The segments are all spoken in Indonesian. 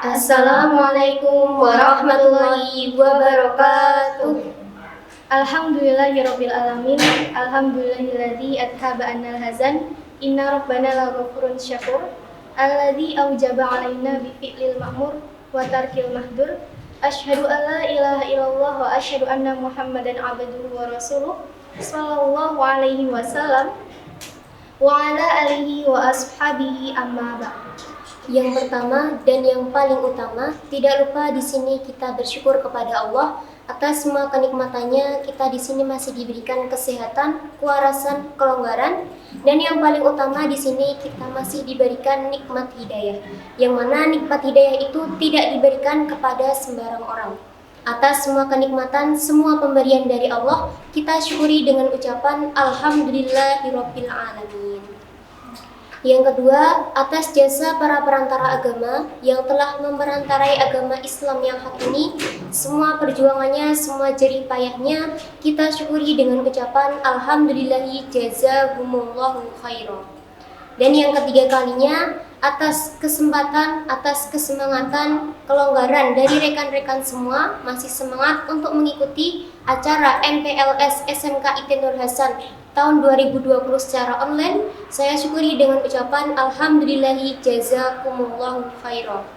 Assalamualaikum warahmatullahi wabarakatuh. Alhamdulillahirabbil alamin. Alhamdulillahilladzi adhaba 'annal hazan. Inna rabbana laghafurun syakur. Alladzi aujaba 'alaina bi fi'lil ma'mur wa tarkil mahdur. Asyhadu an la ilaha illallah wa asyhadu anna Muhammadan 'abduhu wa rasuluh. Shallallahu alaihi wasallam wa ala alihi wa ashabihi amma ba'd. Yang pertama dan yang paling utama, tidak lupa di sini kita bersyukur kepada Allah atas semua kenikmatannya. Kita di sini masih diberikan kesehatan, kewarasan, kelonggaran, dan yang paling utama di sini kita masih diberikan nikmat hidayah. Yang mana nikmat hidayah itu tidak diberikan kepada sembarang orang. Atas semua kenikmatan, semua pemberian dari Allah, kita syukuri dengan ucapan Alhamdulillahirabbil alamin. Yang kedua, atas jasa para perantara agama yang telah memperantarai agama Islam yang hak ini, semua perjuangannya, semua jerih payahnya, kita syukuri dengan ucapan Alhamdulillahi jazakumullahu khairan. Dan yang ketiga kalinya, atas kesempatan, atas kesemangatan, kelonggaran dari rekan-rekan semua masih semangat untuk mengikuti acara MPLS SMK IT Nur Hasan tahun 2020 secara online, saya syukuri dengan ucapan Alhamdulillahi jazakumullahu khairan.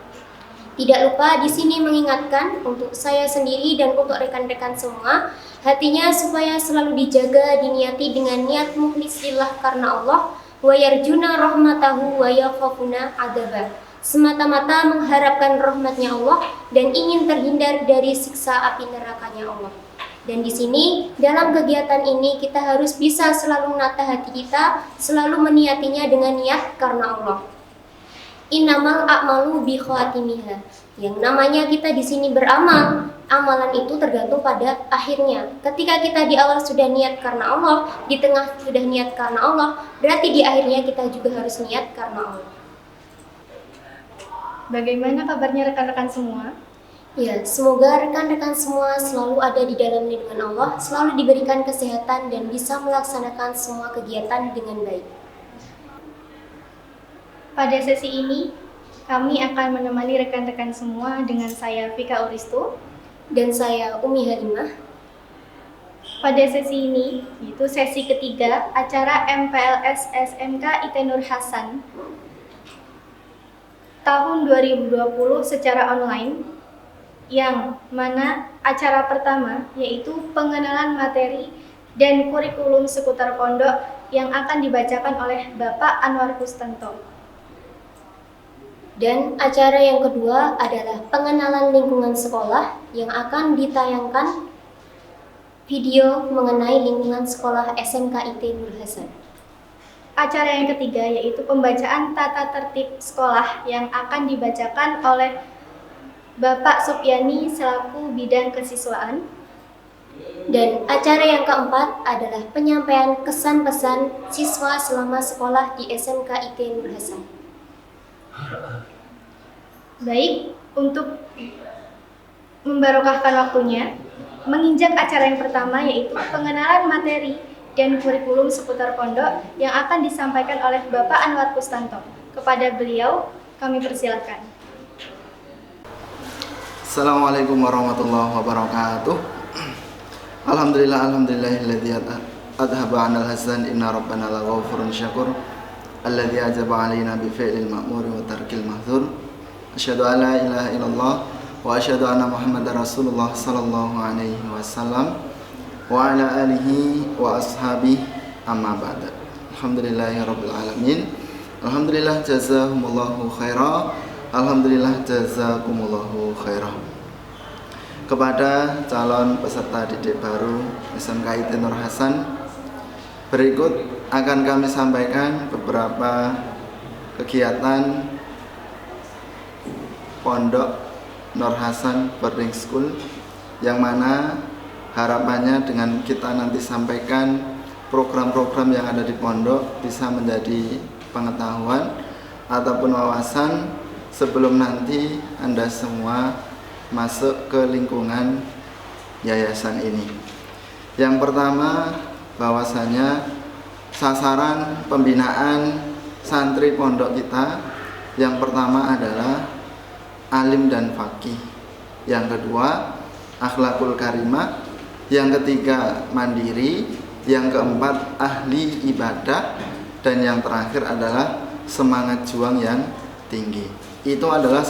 Tidak lupa di sini mengingatkan untuk saya sendiri dan untuk rekan-rekan semua, hatinya supaya selalu dijaga, diniati dengan niat mukhlis lillah karena Allah, wa yarjuna rahmatahu wa yakhafuna adzabah. Semata-mata mengharapkan rahmatnya Allah dan ingin terhindar dari siksa api nerakanya Allah. Dan di sini dalam kegiatan ini kita harus bisa selalu menata hati kita, selalu meniatinya dengan niat karena Allah. Innamal a'malu bi khawatimihha. Yang namanya kita di sini beramal, amalan itu tergantung pada akhirnya. Ketika kita di awal sudah niat karena Allah, di tengah sudah niat karena Allah, berarti di akhirnya kita juga harus niat karena Allah. Bagaimana kabarnya rekan-rekan semua? Ya, semoga rekan-rekan semua selalu ada di dalam lindungan Allah, selalu diberikan kesehatan dan bisa melaksanakan semua kegiatan dengan baik. Pada sesi ini, kami akan menemani rekan-rekan semua dengan saya Vika Uristu dan saya Umi Halimah. Pada sesi ini, yaitu sesi ketiga acara MPLS SMK IT Nur Hasan tahun 2020 secara online, yang mana acara pertama yaitu pengenalan materi dan kurikulum seputar pondok yang akan dibacakan oleh Bapak Anwar Kustanto. Dan acara yang kedua adalah pengenalan lingkungan sekolah yang akan ditayangkan video mengenai lingkungan sekolah SMK IT Nur Hasan. Acara yang ketiga yaitu pembacaan tata tertib sekolah yang akan dibacakan oleh Bapak Supyani selaku bidang kesiswaan. Dan acara yang keempat adalah penyampaian kesan pesan siswa selama sekolah di SMK IT Nur Hasan. Baik, untuk membarokahkan waktunya, menginjak acara yang pertama yaitu pengenalan materi dan kurikulum seputar pondok yang akan disampaikan oleh Bapak Anwar Kustanto. Kepada beliau, kami persilakan. Assalamualaikum warahmatullahi wabarakatuh. Alhamdulillahilladzi adhaba 'anal hazan. Inna rabbana laghafurun syakur. Alladzi ajaba 'alaina bi fi'lil ma'mur wa tarkil mahdzur. Asyhadu an la ilaha illallah wa asyhadu anna Muhammadar Rasulullah sallallahu alaihi wasallam wa ala alihi wa ashabihi amma ba'd. Alhamdulillahirabbil alamin. Alhamdulillah jazakumullahu khairan. Alhamdulillah jazakumullahu khairan. Kepada calon peserta didik baru SMK IT Nur Hasan, berikut akan kami sampaikan beberapa kegiatan Pondok Nur Hasan Boarding School, yang mana harapannya dengan kita nanti sampaikan program-program yang ada di pondok bisa menjadi pengetahuan ataupun wawasan sebelum nanti Anda semua masuk ke lingkungan yayasan ini. Yang pertama, bahwasanya sasaran pembinaan santri pondok kita yang pertama adalah alim dan faqih. Yang kedua, akhlakul karimah. Yang ketiga, mandiri. Yang keempat, ahli ibadah. Dan yang terakhir adalah semangat juang yang tinggi. Itu adalah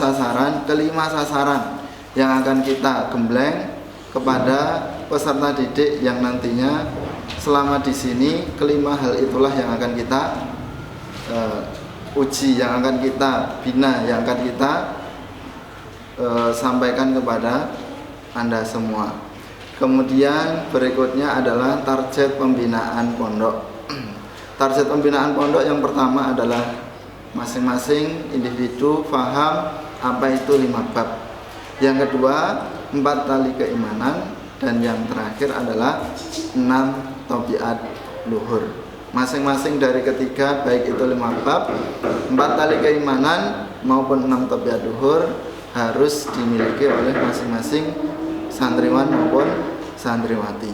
kelima sasaran yang akan kita gembleng kepada peserta didik yang nantinya selama di sini. Kelima hal itulah yang akan kita uji, yang akan kita bina, yang akan kita sampaikan kepada Anda semua. Kemudian berikutnya adalah target pembinaan pondok. Target pembinaan pondok yang pertama adalah masing-masing individu paham apa itu 5 bab. Yang kedua, 4 tali keimanan. Dan yang terakhir adalah 6 tabiat luhur. Masing-masing dari ketiga, baik itu 5 bab, 4 tali keimanan maupun 6 tabiat luhur, harus dimiliki oleh masing-masing santriwan maupun santriwati.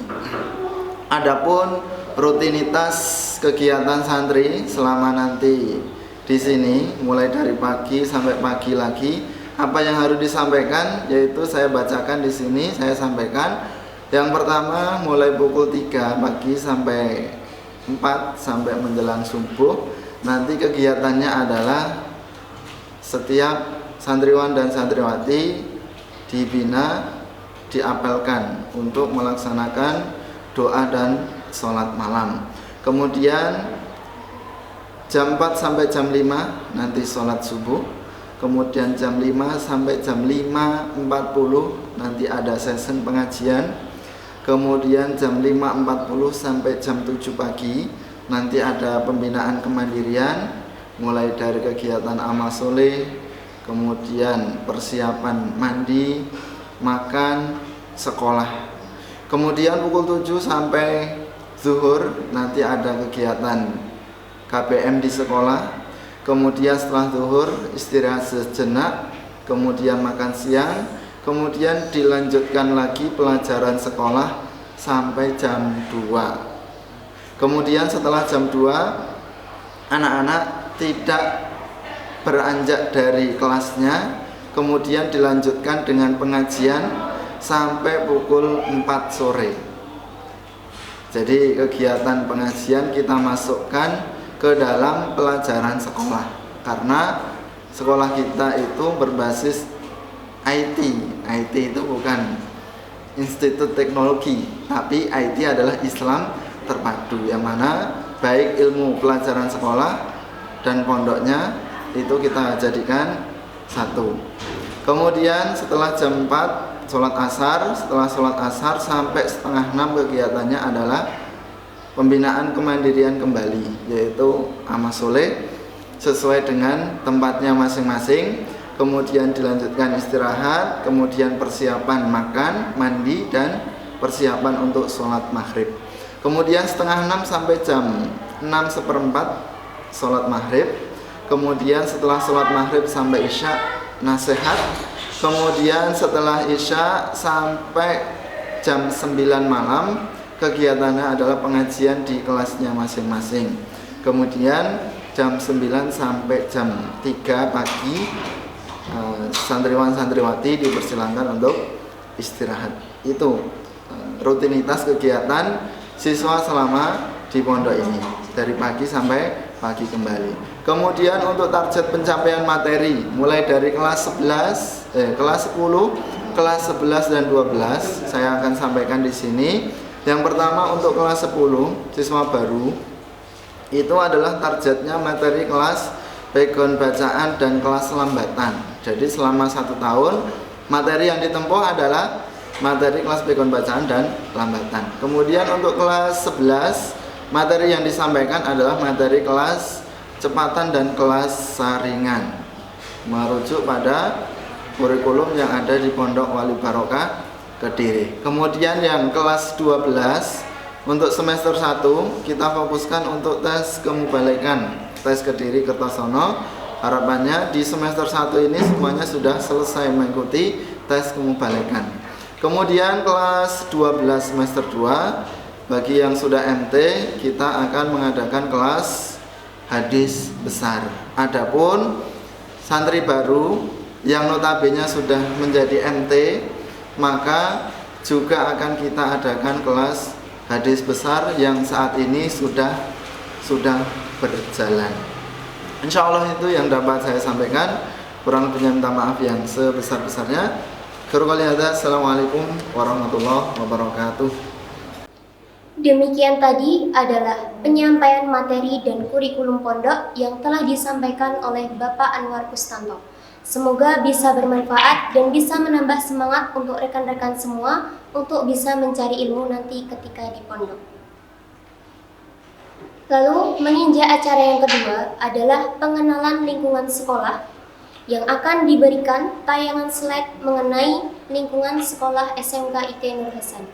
Adapun rutinitas kegiatan santri selama nanti di sini, mulai dari pagi sampai pagi lagi, apa yang harus disampaikan, yaitu saya bacakan di sini, saya sampaikan. Yang pertama, mulai pukul 3 pagi sampai 4 sampai menjelang subuh. Nanti kegiatannya adalah setiap santriwan dan santriwati dibina, diapelkan untuk melaksanakan doa dan sholat malam. Kemudian jam 4 sampai jam 5 nanti sholat subuh. Kemudian jam 5 sampai jam 5.40 nanti ada sesi pengajian. Kemudian jam 5.40 sampai jam 7 pagi nanti ada pembinaan kemandirian, mulai dari kegiatan amal soleh, kemudian persiapan mandi, makan, sekolah. Kemudian pukul 7 sampai zuhur nanti ada kegiatan KBM di sekolah. Kemudian setelah zuhur istirahat sejenak, kemudian makan siang, kemudian dilanjutkan lagi pelajaran sekolah sampai jam 2. Kemudian setelah jam 2 anak-anak tidak beranjak dari kelasnya, kemudian dilanjutkan dengan pengajian sampai pukul 4 sore. Jadi kegiatan pengajian kita masukkan ke dalam pelajaran sekolah, karena sekolah kita itu berbasis IT. IT itu bukan institut teknologi, tapi IT adalah Islam terpadu, yang mana baik ilmu pelajaran sekolah dan pondoknya itu kita jadikan satu. Kemudian setelah jam 4 sholat asar, setelah sholat asar sampai setengah 6 kegiatannya adalah pembinaan kemandirian kembali, yaitu amal soleh sesuai dengan tempatnya masing-masing. Kemudian dilanjutkan istirahat, kemudian persiapan makan, mandi, dan persiapan untuk sholat maghrib. Kemudian setengah 6 sampai jam 6:15 sholat maghrib. Kemudian setelah sholat maghrib sampai isya nasihat. Kemudian setelah isya sampai jam 9 malam kegiatannya adalah pengajian di kelasnya masing-masing. Kemudian jam 9 sampai jam 3 pagi santriwan-santriwati dipersilakan untuk istirahat. Itu rutinitas kegiatan siswa selama di pondok ini, dari pagi sampai pagi kembali. Kemudian untuk target pencapaian materi mulai dari kelas 10, kelas 11 dan 12 saya akan sampaikan di sini. Yang pertama untuk kelas 10 siswa baru itu adalah targetnya materi kelas background bacaan dan kelas lambatan. Jadi selama 1 tahun materi yang ditempuh adalah materi kelas background bacaan dan lambatan. Kemudian untuk kelas 11 materi yang disampaikan adalah materi kelas cepatan dan kelas saringan, merujuk pada kurikulum yang ada di Pondok Wali Barokah Kediri. Kemudian yang kelas 12 untuk semester 1 kita fokuskan untuk tes kemubalikan, tes Kediri Kertosono. Harapannya di semester 1 ini semuanya sudah selesai mengikuti tes kemubalikan. Kemudian kelas 12 semester 2 bagi yang sudah MT kita akan mengadakan kelas hadis besar. Adapun santri baru yang notabene sudah menjadi MT, maka juga akan kita adakan kelas hadis besar yang saat ini sudah berjalan. Insya Allah itu yang dapat saya sampaikan. Kurang lebihnya minta maaf yang sebesar-besarnya. Assalamualaikum warahmatullahi wabarakatuh. Demikian tadi adalah penyampaian materi dan kurikulum pondok yang telah disampaikan oleh Bapak Anwar Kustanto. Semoga bisa bermanfaat dan bisa menambah semangat untuk rekan-rekan semua untuk bisa mencari ilmu nanti ketika di pondok. Lalu meninjau acara yang kedua adalah pengenalan lingkungan sekolah yang akan diberikan tayangan slide mengenai lingkungan sekolah SMK IT Nur Hasan.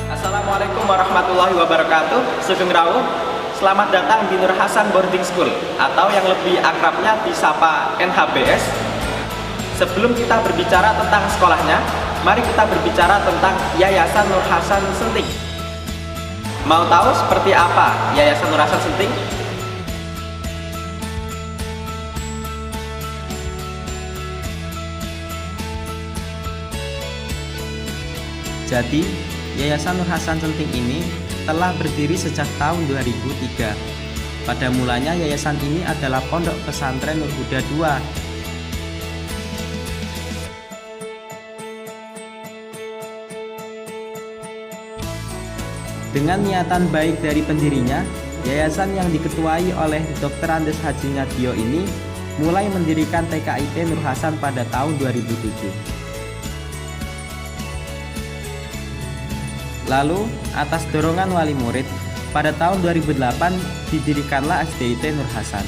Assalamualaikum warahmatullahi wabarakatuh. Sugeng rawuh. Selamat datang di Nur Hasan Boarding School atau yang lebih akrabnya disapa NHBS. Sebelum kita berbicara tentang sekolahnya, mari kita berbicara tentang Yayasan Nur Hasan Senting. Mau tahu seperti apa Yayasan Nur Hasan Senting? Jadi, Yayasan Nur Hasan Senting ini telah berdiri sejak tahun 2003. Pada mulanya yayasan ini adalah Pondok Pesantren Nur Huda II. Dengan niatan baik dari pendirinya, yayasan yang diketuai oleh Dr. Andes Haji Ngadio ini mulai mendirikan TKIT Nur Hasan pada tahun 2007. Lalu, atas dorongan wali murid, pada tahun 2008 didirikanlah SDIT Nur Hasan.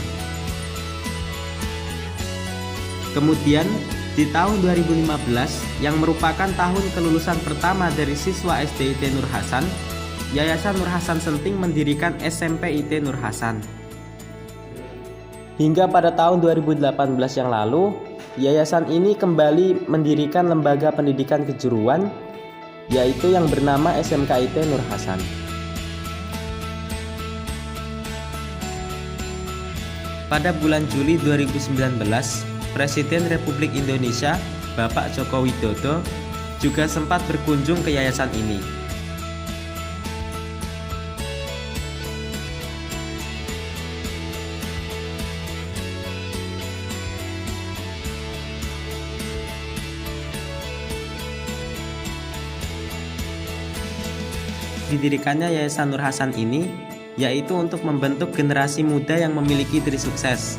Kemudian, di tahun 2015, yang merupakan tahun kelulusan pertama dari siswa SDIT Nur Hasan, Yayasan Nur Hasan Senting mendirikan SMP IT Nur Hasan. Hingga pada tahun 2018 yang lalu, yayasan ini kembali mendirikan lembaga pendidikan kejuruan, yaitu yang bernama SMK IT Nur Hasan. Pada bulan Juli 2019, Presiden Republik Indonesia, Bapak Joko Widodo, juga sempat berkunjung ke yayasan ini. Didirikannya Yayasan Nur Hasan ini yaitu untuk membentuk generasi muda yang memiliki diri sukses,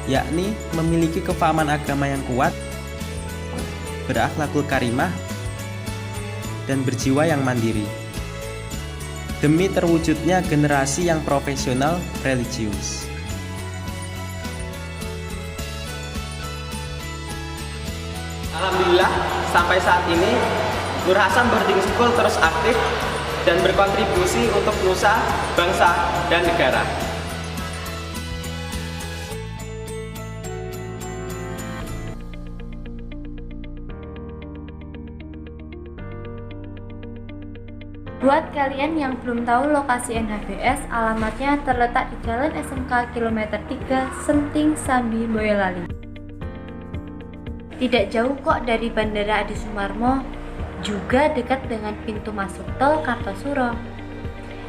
yakni memiliki kefahaman agama yang kuat, berakhlakul karimah, dan berjiwa yang mandiri, demi terwujudnya generasi yang profesional religius. Alhamdulillah, sampai saat ini Nur Hasan Boarding School terus aktif dan berkontribusi untuk nusa, bangsa, dan negara. Buat kalian yang belum tahu lokasi NHBS, alamatnya terletak di Jalan SMK kilometer 3 Senting Sambi Boyolali. Tidak jauh kok dari Bandara Adi Sumarmo, juga dekat dengan pintu masuk tol Kartosuro.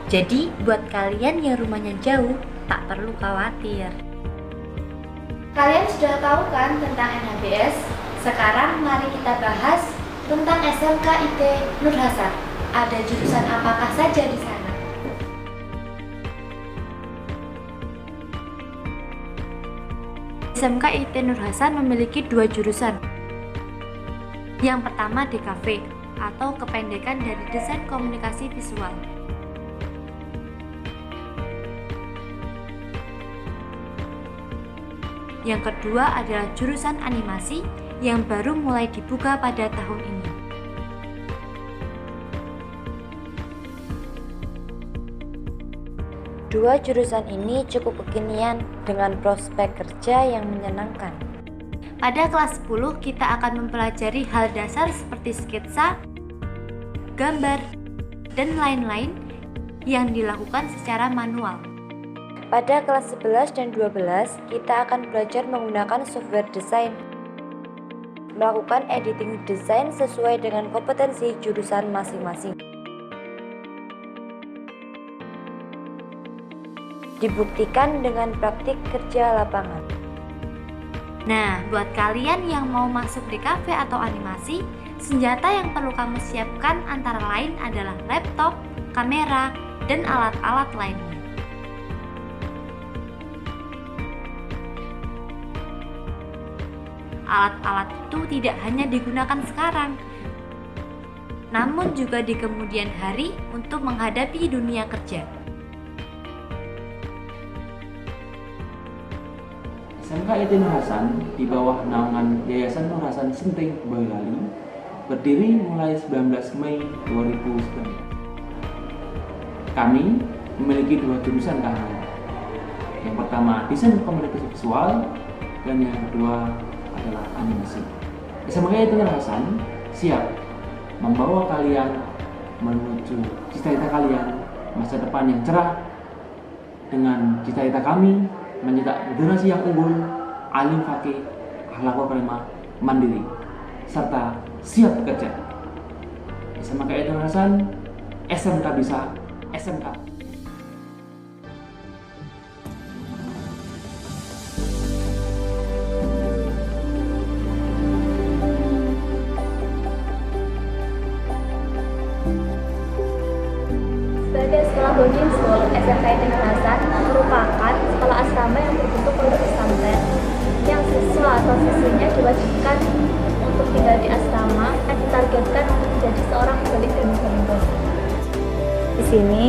Jadi buat kalian yang rumahnya jauh, tak perlu khawatir. Kalian sudah tahu kan tentang NHBS? Sekarang mari kita bahas tentang SMK IT Nur Hasan. Ada jurusan apakah saja di sana? SMK IT Nur Hasan memiliki 2 jurusan. Yang pertama DKV atau kependekan dari Desain Komunikasi Visual. Yang kedua adalah jurusan animasi yang baru mulai dibuka pada tahun ini. Dua jurusan ini cukup kekinian dengan prospek kerja yang menyenangkan. Pada kelas 10 kita akan mempelajari hal dasar seperti sketsa, gambar, dan lain-lain yang dilakukan secara manual. Pada kelas 11 dan 12 kita akan belajar menggunakan software desain, melakukan editing desain sesuai dengan kompetensi jurusan masing-masing. Dibuktikan dengan praktik kerja lapangan. Nah, buat kalian yang mau masuk di kafe atau animasi, senjata yang perlu kamu siapkan antara lain adalah laptop, kamera, dan alat-alat lainnya. Alat-alat itu tidak hanya digunakan sekarang, namun juga di kemudian hari untuk menghadapi dunia kerja. SMK IT Nur Hasan di bawah naungan Yayasan Nur Hasan Senting Boyolali berdiri mulai 19 Mei 2009. Kami memiliki 2 jurusan keahlian. Yang pertama Desain Komunikasi Visual dan yang kedua adalah animasi. SMK IT Nur Hasan siap membawa kalian menuju cita-cita kalian masa depan yang cerah dengan cita-cita kami mencetak generasi yang unggul, alim fakih, akhlakul karimah, mandiri, serta siap bekerja. SMK IT Nur Hasan, SMK bisa, SMK. Sebagai sekolah boarding school, SMK IT Nur Hasan merupakan sekolah asrama yang berbentuk pondok pesantren yang siswa atau siswinya diwajibkan untuk tinggal di asrama dan ditargetkan untuk menjadi seorang murid dan murid. Di sini,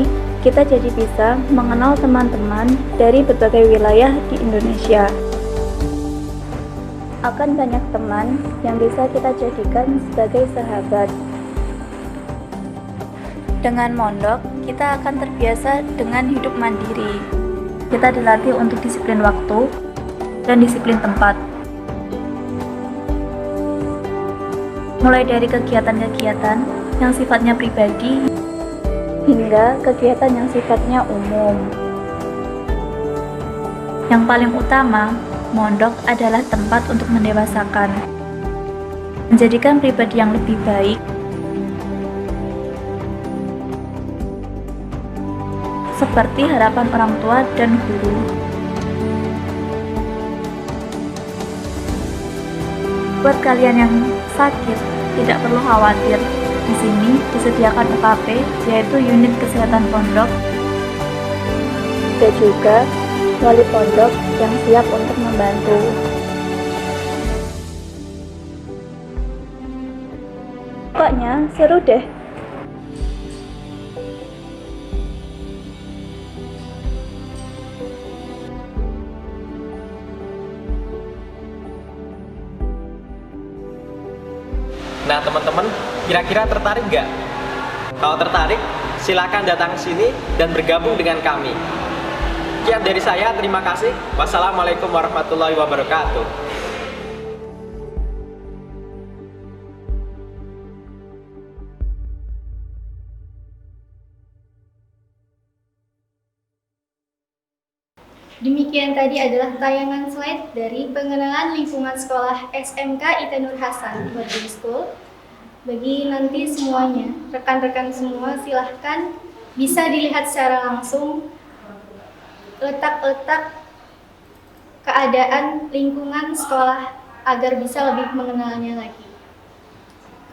kita jadi bisa mengenal teman-teman dari berbagai wilayah di Indonesia. Akan banyak teman yang bisa kita jadikan sebagai sahabat. Dengan mondok, kita akan terbiasa dengan hidup mandiri. Kita dilatih untuk disiplin waktu dan disiplin tempat. Mulai dari kegiatan-kegiatan yang sifatnya pribadi hingga kegiatan yang sifatnya umum. Yang paling utama, mondok adalah tempat untuk mendewasakan, menjadikan pribadi yang lebih baik, seperti harapan orang tua dan guru. Buat kalian yang sakit, tidak perlu khawatir. Di sini disediakan UKP, yaitu unit kesehatan pondok, dan juga wali pondok yang siap untuk membantu. Pokoknya seru deh. Nah teman-teman, kira-kira tertarik nggak? Kalau tertarik, silakan datang ke sini dan bergabung dengan kami. Sekian dari saya, terima kasih. Wassalamualaikum warahmatullahi wabarakatuh. Demikian tadi adalah tayangan slide dari pengenalan lingkungan sekolah SMK IT Nur Hasan Boarding School. Bagi nanti semuanya, rekan-rekan semua silahkan bisa dilihat secara langsung letak-letak keadaan lingkungan sekolah agar bisa lebih mengenalnya lagi.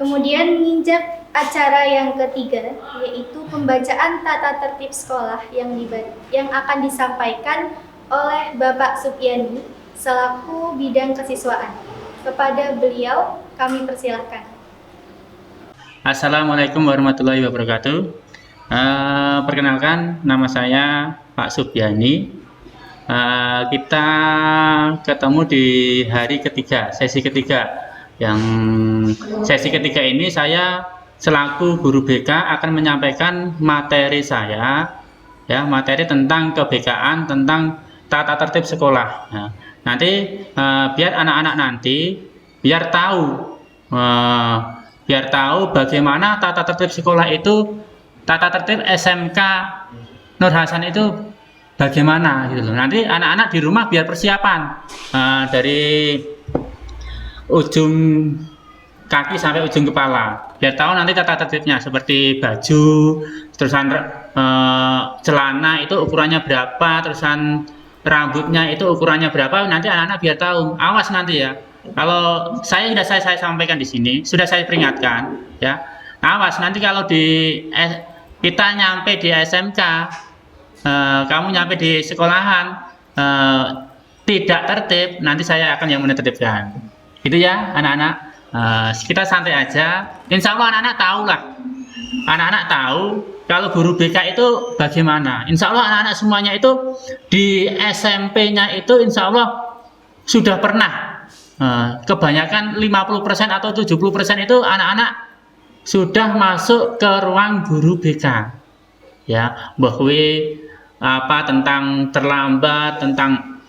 Kemudian menginjak acara yang ketiga, yaitu pembacaan tata tertib sekolah yang akan disampaikan oleh Bapak Supiani selaku bidang kesiswaan. Kepada beliau kami persilahkan. Assalamualaikum warahmatullahi wabarakatuh. Perkenalkan, nama saya Pak Supiani. Kita ketemu di hari ketiga, sesi ketiga. Yang sesi ketiga ini saya selaku guru BK akan menyampaikan materi saya, ya, materi tentang keBK-an, tentang tata tertib sekolah. Nah, nanti biar anak-anak nanti biar tahu bagaimana tata tertib sekolah itu, tata tertib SMK Nur Hasan itu bagaimana gitu loh. Nanti anak-anak di rumah biar persiapan dari ujung kaki sampai ujung kepala, biar tahu nanti tata tertibnya seperti baju, terusan celana itu ukurannya berapa, terusan rambutnya itu ukurannya berapa, nanti anak-anak biar tahu. Awas nanti ya, kalau saya sampaikan di sini, sudah saya peringatkan ya, awas nanti kalau kita nyampe di SMK, kamu nyampe di sekolahan tidak tertib, nanti saya akan yang menertibkan. Gitu ya anak-anak. Kita santai aja. Insya Allah anak-anak tahu lah. Anak-anak tahu kalau guru BK itu bagaimana. Insya Allah anak-anak semuanya itu di SMP-nya itu insya Allah sudah pernah. Kebanyakan 50% atau 70% itu anak-anak sudah masuk ke ruang guru BK. Ya, bahwa apa tentang terlambat, tentang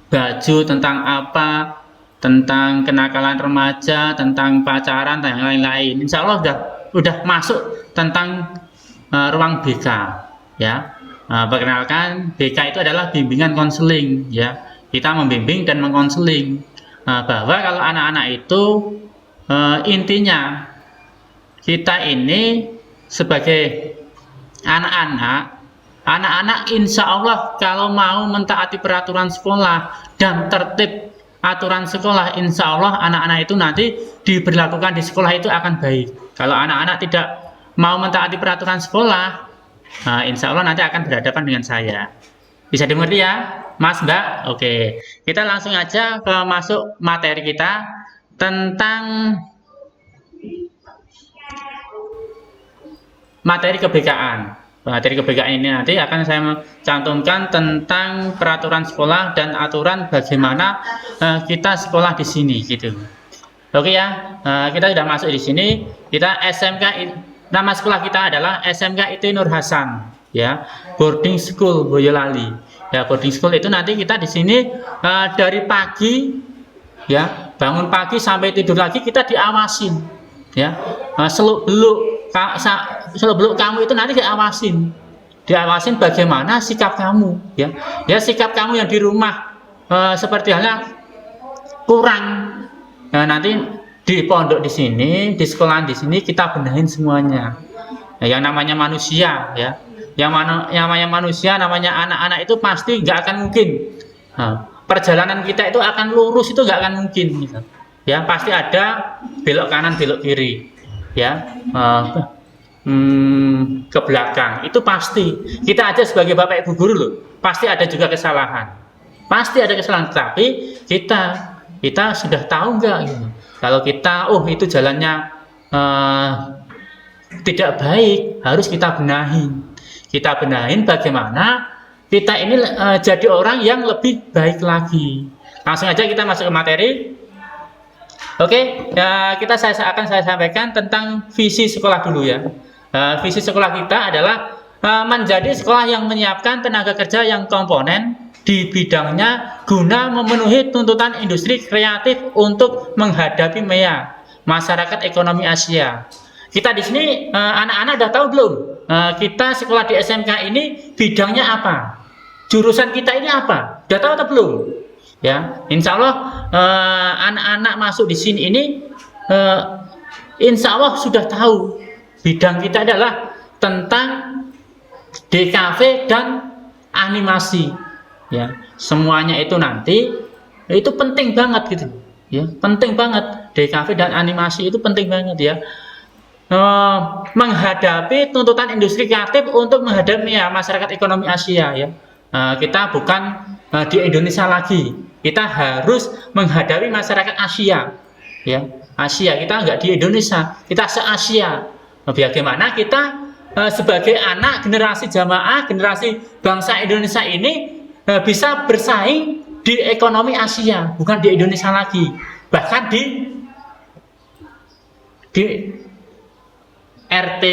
baju, tentang apa, tentang kenakalan remaja, tentang pacaran, dan yang lain-lain. Insya Allah udah masuk tentang ruang BK, ya. Perkenalkan, BK itu adalah bimbingan konseling, ya. Kita membimbing dan mengkonseling. Bahwa kalau anak-anak itu intinya kita ini sebagai anak-anak insya Allah kalau mau mentaati peraturan sekolah dan tertib aturan sekolah, insya Allah anak-anak itu nanti diberlakukan di sekolah itu akan baik. Kalau anak-anak tidak mau mentaati peraturan sekolah, insya Allah nanti akan berhadapan dengan saya. Bisa dimengerti ya, Mas, Mbak? Oke, kita langsung aja masuk materi kita tentang materi keBK-an. Materi keBK ini nanti akan saya cantumkan tentang peraturan sekolah dan aturan bagaimana kita sekolah di sini gitu. Oke ya, kita sudah masuk di sini. Kita SMK, nama sekolah kita adalah SMK IT Nur Hasan, ya, boarding school Boyolali. Ya, boarding school itu nanti kita di sini dari pagi, ya, bangun pagi sampai tidur lagi kita diawasin, ya, seluk-beluk kamu itu nanti diawasin bagaimana sikap kamu, ya sikap kamu yang di rumah seperti halnya kurang, nanti di pondok di sini, di sekolahan di sini kita benahin semuanya. Yang namanya manusia, ya, yang namanya manusia, namanya anak-anak itu pasti nggak akan mungkin perjalanan kita itu akan lurus, itu nggak akan mungkin, gitu. Ya pasti ada belok kanan belok kiri, ya, ke belakang, itu pasti. Kita aja sebagai bapak ibu guru loh, pasti ada juga kesalahan, tapi kita sudah tahu nggak gitu. Kalau kita itu jalannya tidak baik, harus kita benahin bagaimana kita ini jadi orang yang lebih baik lagi. Langsung aja kita masuk ke materi. Oke, ya, saya sampaikan tentang visi sekolah dulu ya. Visi sekolah kita adalah menjadi sekolah yang menyiapkan tenaga kerja yang komponen di bidangnya guna memenuhi tuntutan industri kreatif untuk menghadapi MEA, masyarakat ekonomi Asia. Kita di sini anak-anak udah tahu belum? Kita sekolah di SMK ini bidangnya apa? Jurusan kita ini apa? Sudah tahu atau belum? Ya, insya Allah anak-anak masuk di sini ini insya Allah sudah tahu bidang kita adalah tentang DKV dan animasi. Ya, semuanya itu nanti itu penting banget gitu. Ya, penting banget DKV dan animasi itu penting banget ya. Menghadapi tuntutan industri kreatif untuk menghadapi ya, masyarakat ekonomi Asia ya. Kita bukan di Indonesia lagi. Kita harus menghadapi masyarakat Asia, ya Asia. Kita nggak di Indonesia, kita se-Asia. Bagaimana kita sebagai anak generasi jamaah, generasi bangsa Indonesia ini bisa bersaing di ekonomi Asia, bukan di Indonesia lagi. Bahkan di RT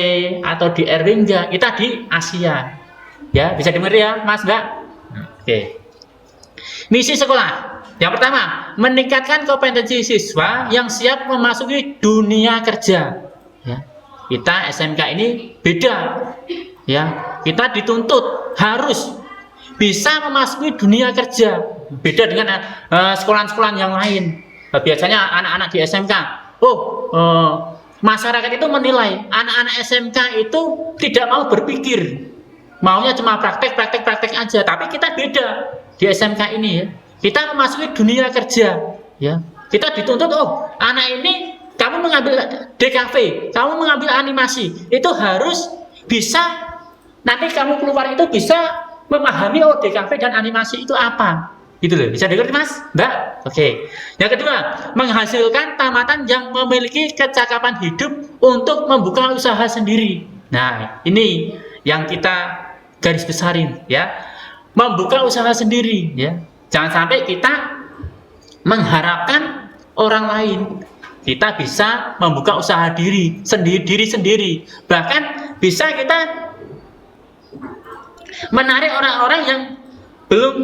atau di RW enggak, kita di Asia. Ya, bisa dimengerti ya, Mas, Mbak? Oke. Misi sekolah. Yang pertama, meningkatkan kompetensi siswa yang siap memasuki dunia kerja. Ya. Kita SMK ini beda. Ya, kita dituntut harus bisa memasuki dunia kerja. Beda dengan sekolah-sekolah yang lain. Biasanya anak-anak di SMK, masyarakat itu menilai anak-anak SMK itu tidak mau berpikir. Maunya cuma praktek aja. Tapi kita beda di SMK ini ya. Kita memasuki dunia kerja ya. Kita dituntut, anak ini kamu mengambil DKV, kamu mengambil animasi, itu harus bisa nanti kamu keluar itu bisa memahami DKV dan animasi itu apa. Gitu loh. Bisa dengar Mas? Mbak? Oke. Yang kedua, menghasilkan tamatan yang memiliki kecakapan hidup untuk membuka usaha sendiri. Nah, ini yang kita garis besarin ya. Membuka usaha sendiri ya. Jangan sampai kita mengharapkan orang lain. Kita bisa membuka usaha diri sendiri. Bahkan bisa kita menarik orang-orang yang belum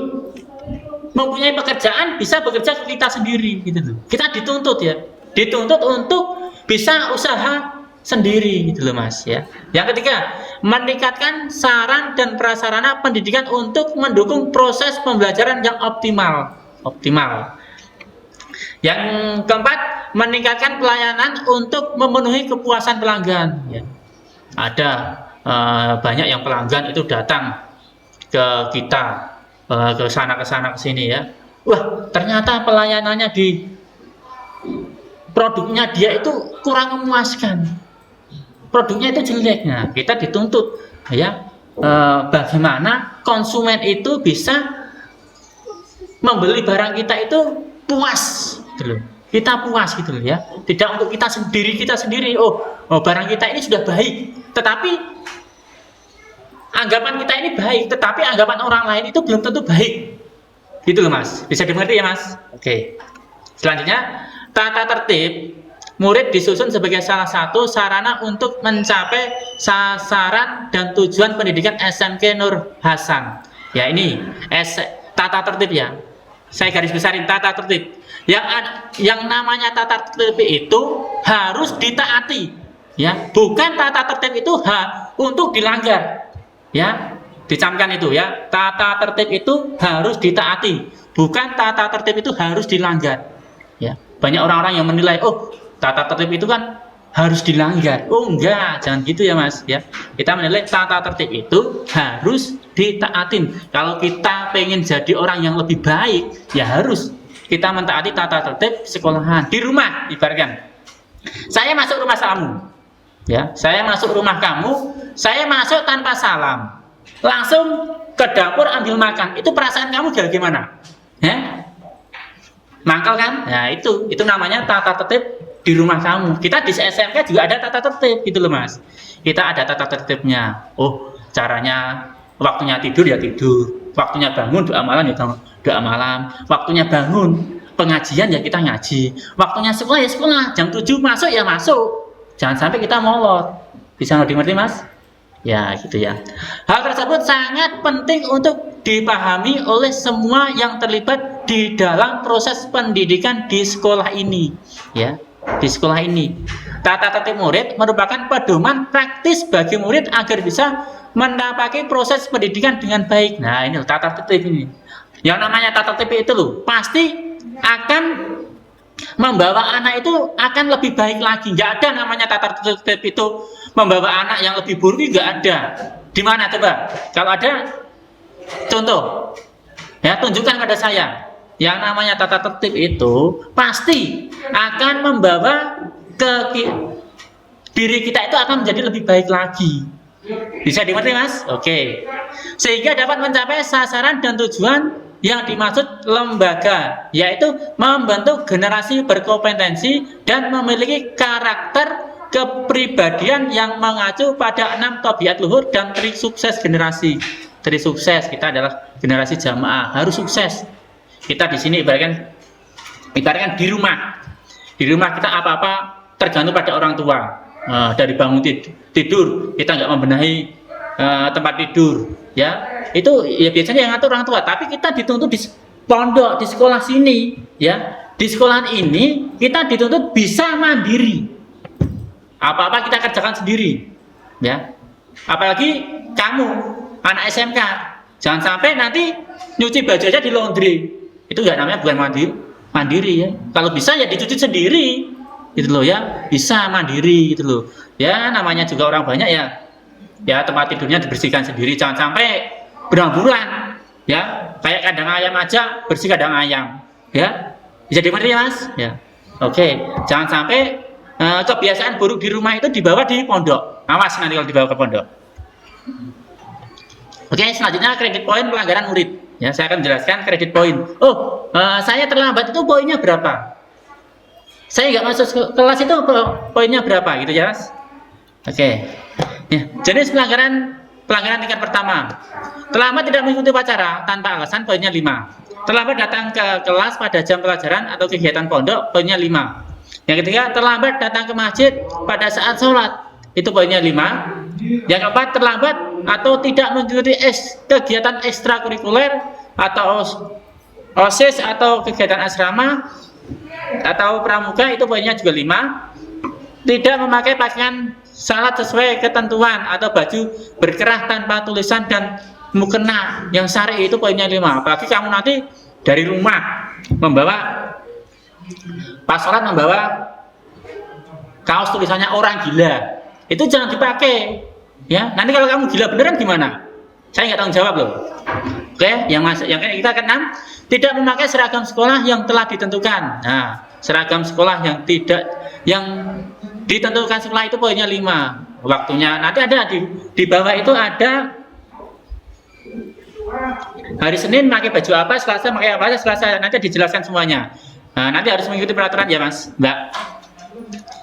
mempunyai pekerjaan bisa bekerja ke kita sendiri gitu loh. Kita dituntut ya. Dituntut untuk bisa usaha sendiri gitu loh Mas ya. Yang ketiga, meningkatkan saran dan prasarana pendidikan untuk mendukung proses pembelajaran yang optimal. Yang keempat, meningkatkan pelayanan untuk memenuhi kepuasan pelanggan ya. Ada banyak yang pelanggan itu datang ke kita ke sana ke sini ya. Wah, ternyata pelayanannya di produknya dia itu kurang memuaskan. Produknya itu jelek. Nah, kita dituntut ya bagaimana konsumen itu bisa membeli barang kita itu puas gitu loh. Kita puas gitu loh ya. Tidak untuk kita sendiri. Barang kita ini sudah baik, tetapi anggapan kita ini baik, tetapi anggapan orang lain itu belum tentu baik. Gitu loh Mas. Bisa dimengerti ya Mas? Oke. Selanjutnya, tata tertib murid disusun sebagai salah satu sarana untuk mencapai sasaran dan tujuan pendidikan SMK Nur Hasan. Ya ini tata tertib ya. Saya garis besarin tata tertib. Yang namanya tata tertib itu harus ditaati. Ya, bukan tata tertib itu untuk dilanggar. Ya, dicamkan itu ya. Tata tertib itu harus ditaati, bukan tata tertib itu harus dilanggar. Ya, banyak orang-orang yang menilai, tata tertib itu kan harus dilanggar. Enggak, jangan gitu ya Mas ya. Kita menilai tata tertib itu harus ditaatin. Kalau kita pengen jadi orang yang lebih baik, ya harus kita mentaati tata tertib sekolahan. Di rumah ibaratkan, saya masuk rumah kamu ya, saya masuk rumah kamu, saya masuk tanpa salam, langsung ke dapur ambil makan. Itu perasaan kamu bagaimana? Mangkal kan? Nah itu namanya tata tertib di rumah kamu. Kita di SMK juga ada tata tertib gitu loh Mas. Kita ada tata tertibnya. Caranya waktunya tidur ya tidur, waktunya bangun doa malam ya doa malam, waktunya bangun pengajian ya kita ngaji, waktunya sekolah ya sekolah, jam 7 masuk ya masuk. Jangan sampai kita molor. Bisa dimengerti Mas? Ya gitu ya. Hal tersebut sangat penting untuk dipahami oleh semua yang terlibat di dalam proses pendidikan di sekolah ini ya. Di sekolah ini, tata tertib murid merupakan pedoman praktis bagi murid agar bisa mendapatkan proses pendidikan dengan baik. Nah, ini tata tertib ini. Yang namanya tata tertib itu loh, pasti akan membawa anak itu akan lebih baik lagi. Nggak ada namanya tata tertib itu membawa anak yang lebih buruk, nggak ada. Di mana coba? Kalau ada contoh, ya tunjukkan pada saya. Yang namanya tata tertib itu pasti akan membawa diri kita itu akan menjadi lebih baik lagi. Bisa dimengerti, Mas? Oke. Sehingga dapat mencapai sasaran dan tujuan yang dimaksud lembaga, yaitu membentuk generasi berkompetensi dan memiliki karakter kepribadian yang mengacu pada 6 tabiat luhur dan trik sukses generasi. Trik sukses kita adalah generasi jamaah, harus sukses. Kita di sini ibaratkan di rumah. Di rumah kita apa-apa tergantung pada orang tua. Dari bangun tidur kita nggak membenahi tempat tidur, ya itu ya biasanya yang ngatur orang tua. Tapi kita dituntut di pondok, di sekolah sini, ya di sekolah ini kita dituntut bisa mandiri. Apa-apa kita kerjakan sendiri, ya. Apalagi kamu anak SMK, jangan sampai nanti nyuci baju aja di laundry. Itu nggak namanya bukan mandiri ya. Kalau bisa ya dicuci sendiri. Gitu loh ya, bisa mandiri gitu loh. Ya namanya juga orang banyak ya tempat tidurnya dibersihkan sendiri, jangan sampai berhamburan ya, kayak kandang ayam aja bersih kandang ayam ya. Bisa dimengerti ya, Mas? Ya. Oke, jangan sampai kebiasaan buruk di rumah itu dibawa di pondok. Awas nanti kalau dibawa ke pondok. Oke, selanjutnya kredit poin pelanggaran murid. Ya, saya akan jelaskan kredit poin. Saya terlambat itu poinnya berapa? Saya nggak masuk kelas itu poinnya berapa gitu ya, Mas? Oke. Ya, jenis pelanggaran tingkat pertama. Terlambat tidak mengikuti upacara tanpa alasan, poinnya 5. Terlambat datang ke kelas pada jam pelajaran atau kegiatan pondok, poinnya 5. Yang ketiga, terlambat datang ke masjid pada saat sholat, itu poinnya 5. Yang keempat, terlambat atau tidak mengikuti kegiatan ekstrakurikuler atau OSIS atau kegiatan asrama atau pramuka, itu poinnya juga 5. Tidak memakai pakaian salat sesuai ketentuan atau baju berkerah tanpa tulisan dan mukena yang syar'i, itu poinnya 5. Apalagi kamu nanti dari rumah pas sholat membawa kaos tulisannya orang gila, itu jangan dipakai ya. Nanti kalau kamu gila beneran gimana? Saya nggak tanggung jawab loh. Oke, yang kita ke-6, tidak memakai seragam sekolah yang telah ditentukan. Nah, seragam sekolah yang ditentukan sekolah itu poinnya 5. Waktunya nanti ada di bawah itu ada hari Senin pakai baju apa, Selasa pakai apa, Selasa nanti dijelaskan semuanya. Nah, nanti harus mengikuti peraturan ya, Mas. Mbak.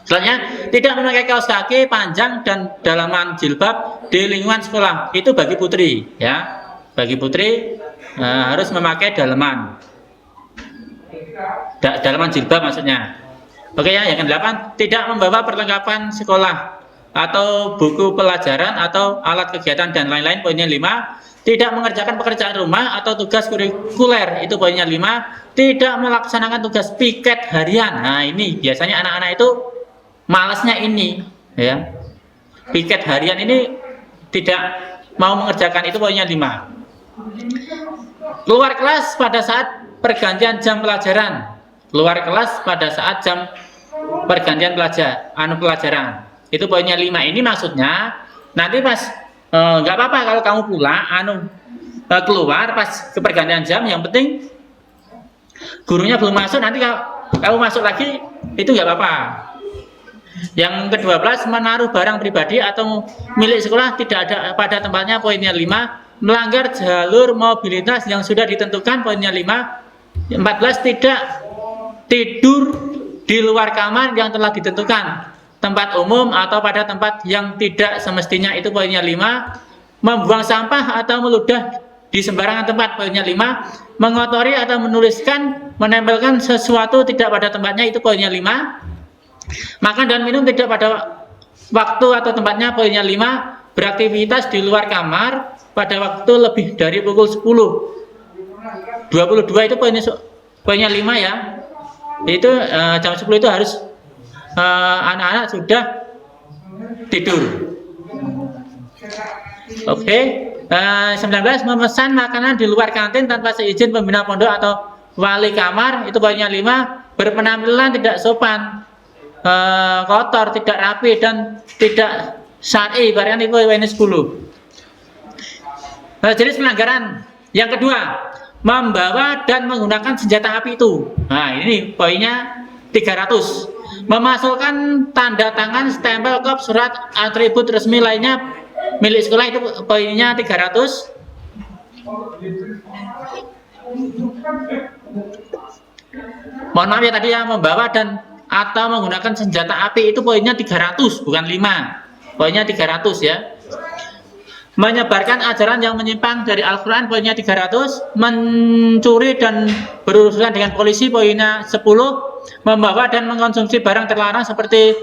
Selanjutnya, tidak memakai kaos kaki panjang dan dalaman jilbab di lingkungan sekolah. Itu bagi putri, ya. Bagi putri harus memakai dalaman jilbab maksudnya. Oke ya, yang ke-8, tidak membawa perlengkapan sekolah atau buku pelajaran atau alat kegiatan dan lain-lain, poinnya 5. Tidak mengerjakan pekerjaan rumah atau tugas kurikuler, itu poinnya 5. Tidak melaksanakan tugas piket harian. Nah, ini biasanya anak-anak itu malasnya ini, ya. Piket harian ini tidak mau mengerjakan, itu poinnya 5. Keluar kelas pada saat pergantian jam pelajaran. Keluar kelas pada saat jam pergantian pelajaran. Itu poinnya 5. Ini maksudnya nanti pas nggak apa-apa kalau kamu pulang keluar pas ke pergantian jam, yang penting gurunya belum masuk, nanti kalau kamu masuk lagi itu nggak apa-apa. Yang ke-12, menaruh barang pribadi atau milik sekolah tidak ada pada tempatnya, poinnya 5. Melanggar jalur mobilitas yang sudah ditentukan, poinnya 5. 14, tidak tidur di luar kamar yang telah ditentukan, tempat umum atau pada tempat yang tidak semestinya, itu poinnya 5. Membuang sampah atau meludah di sembarangan tempat, poinnya 5. Mengotori atau menempelkan sesuatu tidak pada tempatnya, itu poinnya 5. Makan dan minum tidak pada waktu atau tempatnya, poinnya 5. Beraktivitas di luar kamar pada waktu lebih dari pukul 10:22, itu poinnya 5 ya. Itu jam 10 itu harus anak-anak sudah tidur. Oke. 19 memesan makanan di luar kantin tanpa seizin pembina pondok atau wali kamar, itu poinnya 5. Berpenampilan tidak sopan, kotor, tidak rapi, dan tidak syar'i, barang itu poinnya 10. Jenis pelanggaran yang kedua, membawa dan menggunakan senjata api itu. Nah, ini poinnya 300. Memasukkan tanda tangan, stempel, kop, surat, atribut resmi lainnya milik sekolah, itu poinnya 300. Mohon maaf ya tadi ya, membawa dan atau menggunakan senjata api itu poinnya 300, bukan 5. Poinnya 300 ya. Menyebarkan ajaran yang menyimpang dari Al-Quran, poinnya 300. Mencuri dan berurusan dengan polisi, poinnya 10. Membawa dan mengkonsumsi barang terlarang seperti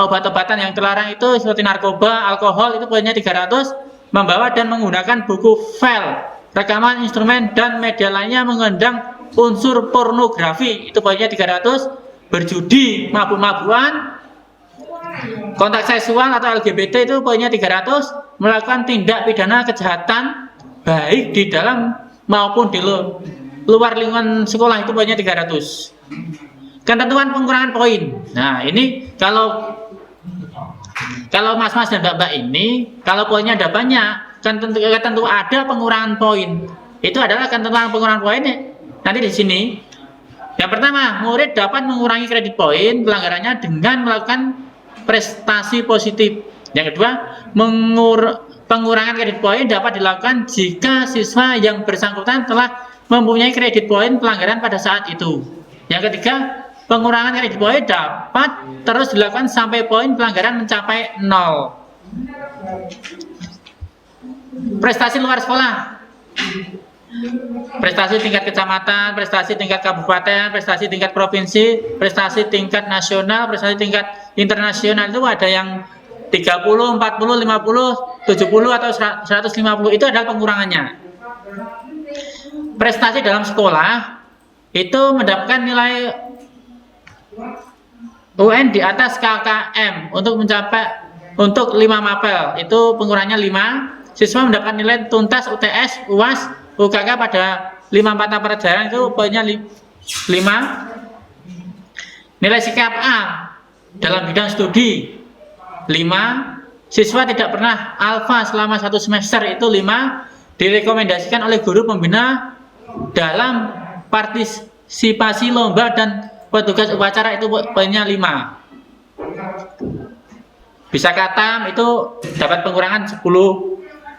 obat-obatan yang terlarang itu seperti narkoba, alkohol, itu poinnya 300. Membawa dan menggunakan buku file, rekaman, instrumen, dan media lainnya mengundang unsur pornografi, itu poinnya 300. Berjudi, mabuk-mabukan, kontak seksual atau LGBT, itu poinnya 300. Melakukan tindak pidana kejahatan baik di dalam maupun di luar lingkungan sekolah, itu poinnya 300. Ketentuan pengurangan poin. Nah, ini kalau mas-mas dan mbak-mbak ini, kalau poinnya ada banyak, kan tentu ada pengurangan poin. Itu adalah ketentuan pengurangan poin nanti di sini. Yang pertama, murid dapat mengurangi kredit poin pelanggarannya dengan melakukan prestasi positif. Yang kedua, pengurangan kredit poin dapat dilakukan jika siswa yang bersangkutan telah mempunyai kredit poin pelanggaran pada saat itu. Yang ketiga, pengurangan kredit poin dapat terus dilakukan sampai poin pelanggaran mencapai 0. Prestasi luar sekolah. Prestasi tingkat kecamatan, prestasi tingkat kabupaten, prestasi tingkat provinsi, prestasi tingkat nasional, prestasi tingkat internasional, itu ada yang 30, 40, 50, 70 atau 150, itu adalah pengurangannya. Prestasi dalam sekolah itu mendapatkan nilai UN di atas KKM untuk 5 mapel, itu pengurangannya 5. Siswa mendapatkan nilai tuntas UTS, UAS, UKK pada 5 mata pelajaran, itu poinnya 5. Nilai sikap A dalam bidang studi 5. Siswa tidak pernah alfa selama 1 semester, itu 5. Direkomendasikan oleh guru pembina dalam partisipasi lomba dan petugas upacara, itu poinnya 5. Bisa katam, itu dapat pengurangan 10.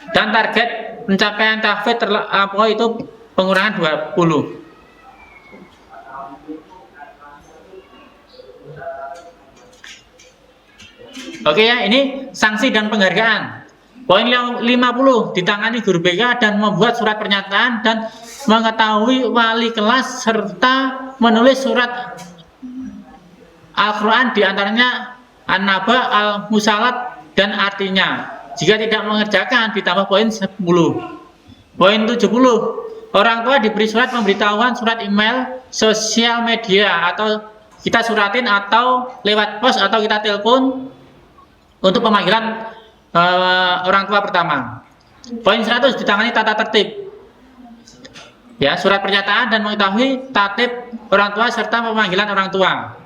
Dan target pencapaian tahfidz terlampaui, itu pengurangan 20. Oke ya, ini sanksi dan penghargaan. Poin 50, ditangani guru BK dan membuat surat pernyataan dan mengetahui wali kelas serta menulis surat Al-Quran, diantaranya An-Naba, Al-Musalat, dan artinya. Jika tidak mengerjakan, ditambah poin 10. Poin 70, orang tua diberi surat pemberitahuan, surat email, sosial media, atau kita suratin atau lewat pos atau kita telepon untuk pemanggilan orang tua pertama. Poin 100, ditangani tata tertib. Ya, surat pernyataan dan mengetahui tatib orang tua serta pemanggilan orang tua.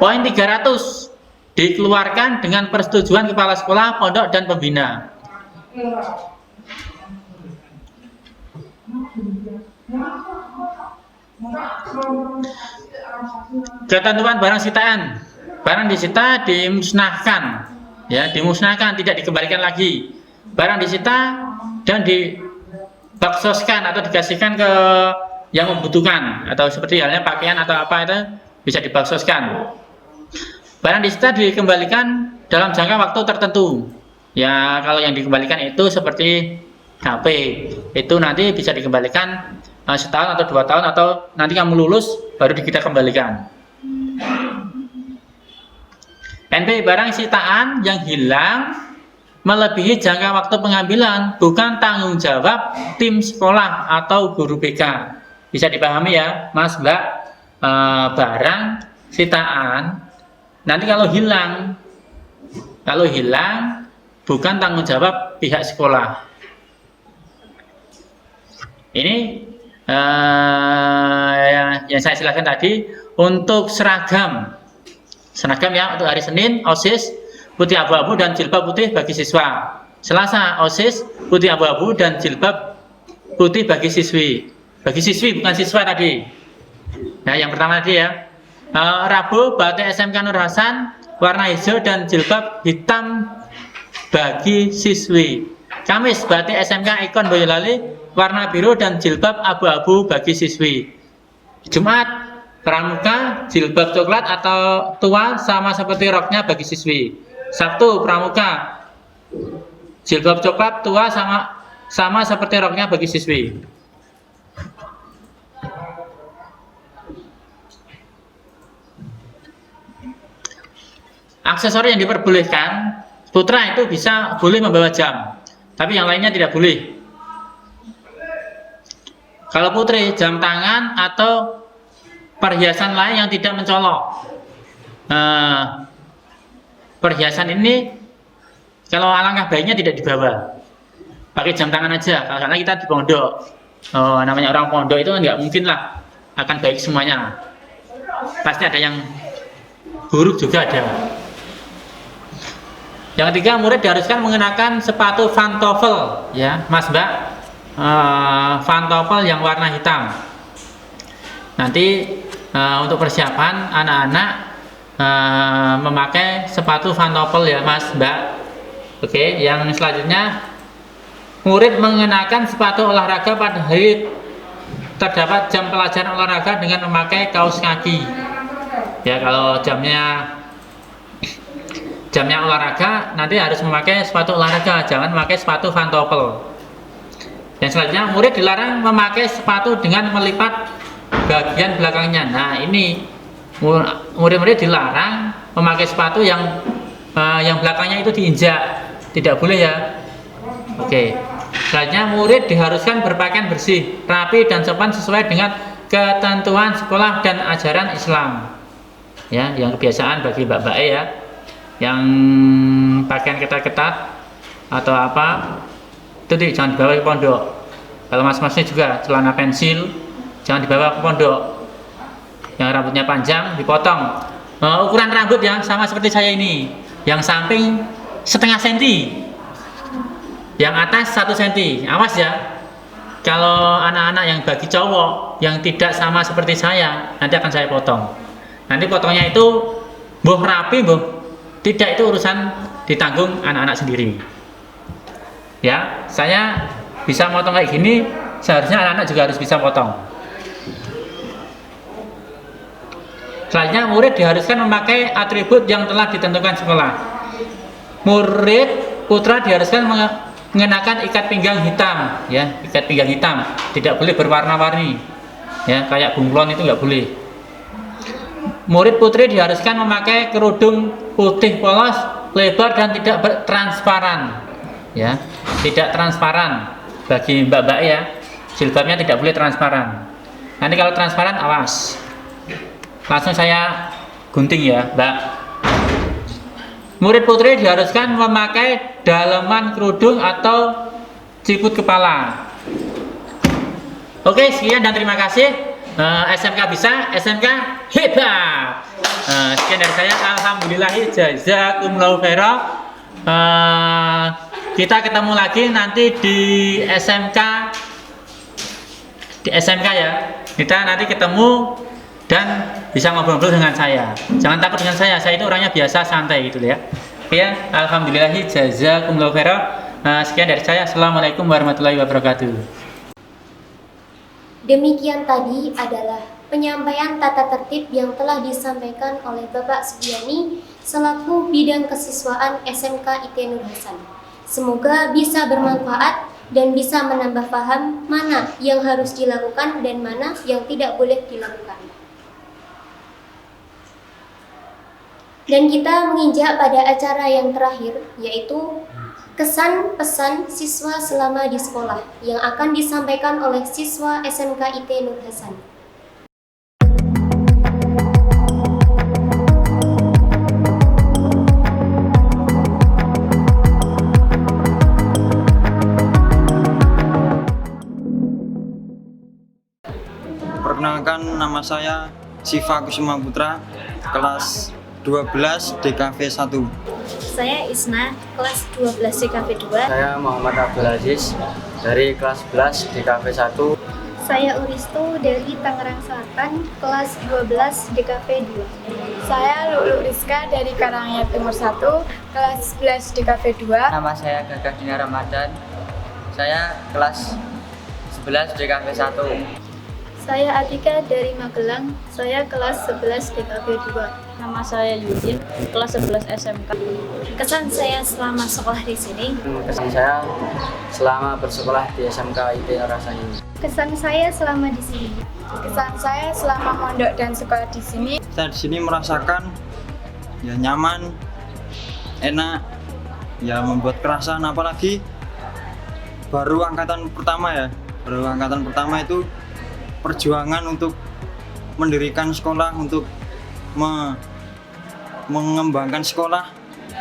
Poin 300, dikeluarkan dengan persetujuan kepala sekolah, pondok, dan pembina. Ketentuan barang sitaan. Barang disita dimusnahkan, ya, dimusnahkan, tidak dikembalikan lagi. Barang disita dan dibaksoskan atau dikasihkan ke yang membutuhkan, atau seperti halnya pakaian atau apa, itu bisa dibaksoskan. Barang disita dikembalikan dalam jangka waktu tertentu. Ya, kalau yang dikembalikan itu seperti HP, itu nanti bisa dikembalikan setahun atau 2 tahun, atau nanti kamu lulus baru kita kembalikan. NP, barang sitaan yang hilang melebihi jangka waktu pengambilan bukan tanggung jawab tim sekolah atau guru BK. Bisa dipahami ya, Mas, Mbak. Barang sitaan nanti kalau hilang Kalau hilang, bukan tanggung jawab pihak sekolah. Ini yang saya jelaskan tadi. Untuk seragam ya, untuk hari Senin OSIS putih abu-abu dan jilbab putih bagi siswa. Selasa OSIS putih abu-abu dan jilbab putih bagi siswi. Bagi siswi bukan siswa tadi. Nah, yang pertama tadi ya. Rabu batik SMK Nur Hasan warna hijau dan jilbab hitam bagi siswi. Kamis batik SMK Ikon Boyolali warna biru dan jilbab abu-abu bagi siswi. Jumat pramuka jilbab coklat atau tua sama seperti roknya bagi siswi. Sabtu pramuka jilbab coklat tua sama seperti roknya bagi siswi. Aksesori yang diperbolehkan, putra itu boleh membawa jam, tapi yang lainnya tidak boleh. Kalau putri, jam tangan atau perhiasan lain yang tidak mencolok. Perhiasan ini kalau alangkah baiknya tidak dibawa, pakai jam tangan aja. Karena kita di pondok, namanya orang pondok itu nggak mungkin lah akan baik semuanya. Pasti ada yang buruk juga ada. Yang ketiga, murid diharuskan mengenakan sepatu pantofel, ya, Mas Mbak, pantofel yang warna hitam. Nanti untuk persiapan anak-anak memakai sepatu pantofel ya, Mas Mbak. Oke, yang selanjutnya, murid mengenakan sepatu olahraga pada hari terdapat jam pelajaran olahraga dengan memakai kaos kaki. Ya, kalau jamnya olahraga nanti harus memakai sepatu olahraga, jangan memakai sepatu pantofel. Yang selanjutnya, murid dilarang memakai sepatu dengan melipat bagian belakangnya. Nah, ini murid-murid dilarang memakai sepatu yang belakangnya itu diinjak, tidak boleh ya. Oke. Selanjutnya, murid diharuskan berpakaian bersih, rapi dan sopan sesuai dengan ketentuan sekolah dan ajaran Islam. Ya, yang kebiasaan bagi mbak-mbak ya. Yang pakaian ketat-ketat atau apa itu jangan dibawa ke pondok. Kalau mas-masnya juga celana pensil jangan dibawa ke pondok. Yang rambutnya panjang dipotong. Ukuran rambut ya sama seperti saya ini. Yang samping setengah senti, yang atas 1 senti. Awas ya. Kalau anak-anak yang bagi cowok yang tidak sama seperti saya, nanti akan saya potong. Nanti potongnya itu mbuh rapi, mbuh tidak, itu urusan ditanggung anak-anak sendiri. Ya, saya bisa potong kayak gini, seharusnya anak-anak juga harus bisa potong. Selanjutnya, murid diharuskan memakai atribut yang telah ditentukan sekolah. Murid putra diharuskan mengenakan ikat pinggang hitam, ya, ikat pinggang hitam, tidak boleh berwarna-warni, ya, kayak bunglon itu nggak boleh. Murid putri diharuskan memakai kerudung putih polos, lebar dan tidak transparan, ya, tidak transparan. Bagi mbak-mbak ya, jilbabnya tidak boleh transparan. Nanti kalau transparan, awas, langsung saya gunting ya, mbak. Murid putri diharuskan memakai daleman kerudung atau ciput kepala. Oke, sekian dan terima kasih. SMK bisa, SMK hebat. Sekian dari saya. Alhamdulillahi jazakumullahu khairan. Kita ketemu lagi nanti di SMK ya. Kita nanti ketemu dan bisa ngobrol-ngobrol dengan saya. Jangan takut dengan saya itu orangnya biasa, santai gitu ya. Ya, alhamdulillahi jazakumullahu khairan. Sekian dari saya. Assalamualaikum warahmatullahi wabarakatuh. Demikian tadi adalah penyampaian tata tertib yang telah disampaikan oleh Bapak Sugiani selaku bidang kesiswaan SMK IT Nur Hasan. Semoga bisa bermanfaat dan bisa menambah paham mana yang harus dilakukan dan mana yang tidak boleh dilakukan. Dan kita menginjak pada acara yang terakhir, yaitu kesan pesan siswa selama di sekolah yang akan disampaikan oleh siswa SMK IT Nur Hasan. Perkenalkan, nama saya Siva Kusuma Putra, kelas 12 DKV 1. Saya Isna, kelas 12 DKV 2. Saya Muhammad Abdul Aziz dari kelas 11 DKV 1. Saya Uristu dari Tangerang Selatan, kelas 12 DKV 2. Saya Lulu Rizka dari Karanganyar Timur 1, kelas 11 DKV 2. Nama saya Gagah Dina Ramadan. Saya kelas 11 DKV 1. Saya Atika dari Magelang, saya kelas 11 DKV 2. Nama saya Yudin, kelas 11 SMK. Kesan saya selama sekolah di sini. Kesan saya selama bersekolah di SMK IT Nur Hasan ini. Kesan saya selama di sini. Kesan saya selama mondok dan sekolah di sini. Saya di sini merasakan ya nyaman, enak, ya membuat kerasan, apalagi baru angkatan pertama ya. Baru angkatan pertama itu perjuangan untuk mendirikan sekolah, untuk mengembangkan sekolah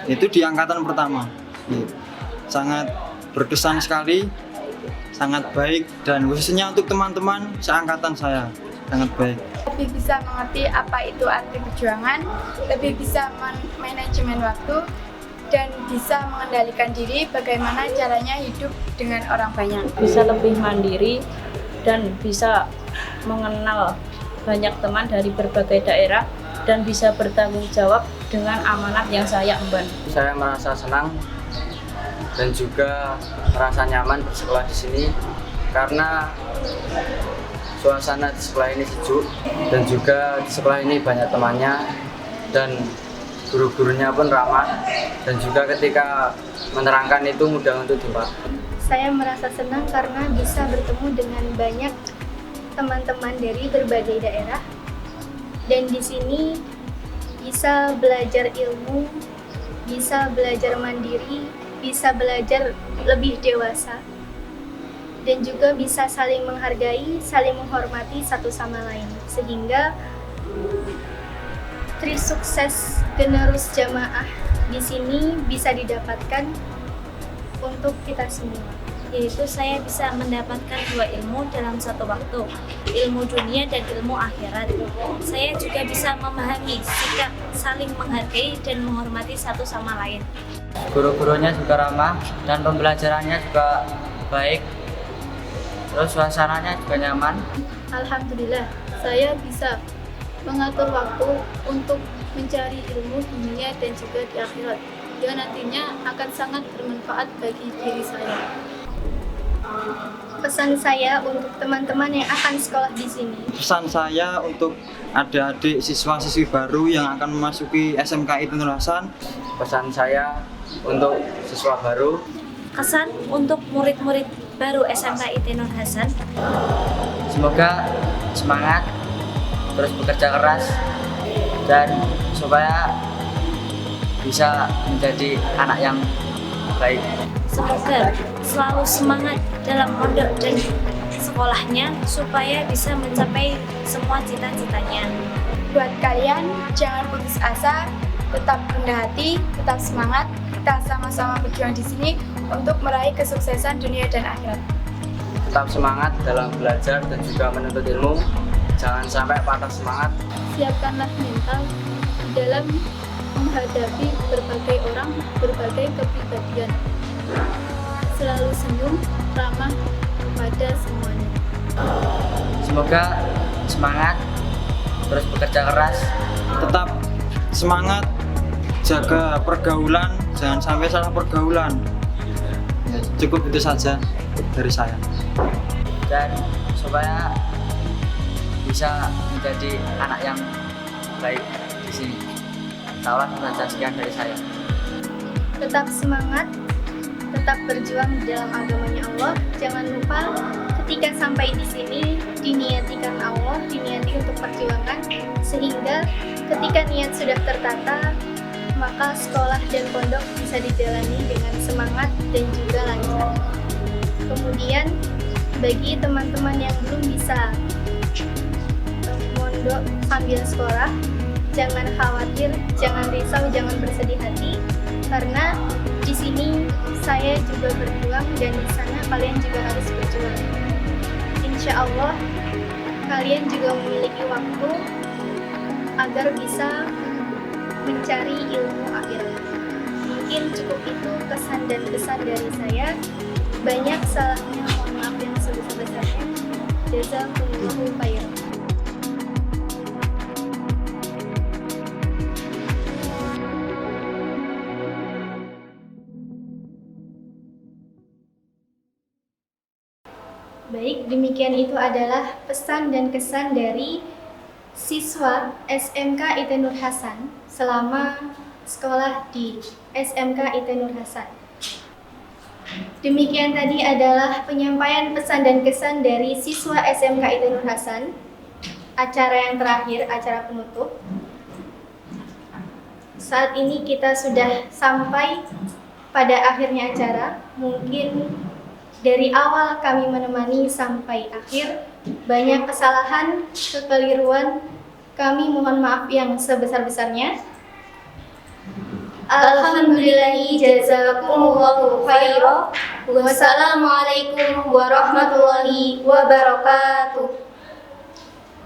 itu di angkatan pertama. Sangat berkesan sekali, sangat baik, dan khususnya untuk teman-teman seangkatan saya sangat baik. Lebih bisa mengerti apa itu arti perjuangan, lebih bisa manajemen waktu, dan bisa mengendalikan diri bagaimana caranya hidup dengan orang banyak. Bisa lebih mandiri dan bisa mengenal banyak teman dari berbagai daerah dan bisa bertanggung jawab dengan amanat yang saya emban. Saya merasa senang dan juga merasa nyaman bersekolah di sini karena suasana di sekolah ini sejuk dan juga di sekolah ini banyak temannya dan guru-gurunya pun ramah dan juga ketika menerangkan itu mudah untuk dipahami. Saya merasa senang karena bisa bertemu dengan banyak teman-teman dari berbagai daerah, dan di sini bisa belajar ilmu, bisa belajar mandiri, bisa belajar lebih dewasa, dan juga bisa saling menghargai, saling menghormati satu sama lain, sehingga trisukses generus jamaah di sini bisa didapatkan untuk kita semua. Yaitu saya bisa mendapatkan dua ilmu dalam satu waktu, ilmu dunia dan ilmu akhirat. Saya juga bisa memahami sikap saling menghargai dan menghormati satu sama lain. Guru-gurunya juga ramah dan pembelajarannya juga baik, terus suasananya juga nyaman. Alhamdulillah, saya bisa mengatur waktu untuk mencari ilmu dunia dan juga di akhirat yang nantinya akan sangat bermanfaat bagi diri saya. Pesan saya untuk teman-teman yang akan sekolah di sini. Pesan saya untuk adik-adik siswa-siswi baru yang akan memasuki SMK IT Nur Hasan. Pesan saya untuk siswa baru. Kesan untuk murid-murid baru SMK IT Nur Hasan. Semoga semangat, terus bekerja keras, dan supaya bisa menjadi anak yang baik. Semoga selalu semangat dalam mondok dan sekolahnya supaya bisa mencapai semua cita-citanya. Buat kalian, jangan putus asa, tetap rendah hati, tetap semangat. Kita sama-sama berjuang di sini untuk meraih kesuksesan dunia dan akhirat. Tetap semangat dalam belajar dan juga menuntut ilmu. Jangan sampai patah semangat. Siapkanlah mental dalam menghadapi berbagai orang, berbagai kepribadian. Selalu senyum, ramah pada semuanya. Semoga semangat, terus bekerja keras. Tetap semangat, jaga pergaulan, jangan sampai salah pergaulan. Ya, cukup itu saja dari saya. Dan supaya bisa menjadi anak yang baik di sini. Insya Allah sekian dari saya. Tetap semangat, tetap berjuang di dalam agamanya Allah. Jangan lupa ketika sampai di sini diniati karena Allah, diniati untuk perjuangan, sehingga ketika niat sudah tertata, maka sekolah dan pondok bisa dijalani dengan semangat dan juga lancar. Kemudian bagi teman-teman yang belum bisa mondok sambil sekolah, jangan khawatir, jangan risau, jangan bersedih hati, karena di sini saya juga berjuang dan di sana kalian juga harus berjuang. Insya Allah kalian juga memiliki waktu agar bisa mencari ilmu akhirat. Mungkin cukup itu kesan dan pesan dari saya. Banyak salahnya, mohon maaf yang sebesar-besarnya. Jazakumullahu khairan. Baik, demikian itu adalah pesan dan kesan dari siswa SMK IT Nur Hasan selama sekolah di SMK IT Nur Hasan. Demikian tadi adalah penyampaian pesan dan kesan dari siswa SMK IT Nur Hasan. Acara yang terakhir, acara penutup. Saat ini kita sudah sampai pada akhirnya acara. Mungkin dari awal kami menemani sampai akhir, banyak kesalahan, kekeliruan, kami mohon maaf yang sebesar-besarnya. Alhamdulillahi jazakumullahu khairan. Wassalamualaikum warahmatullahi wabarakatuh.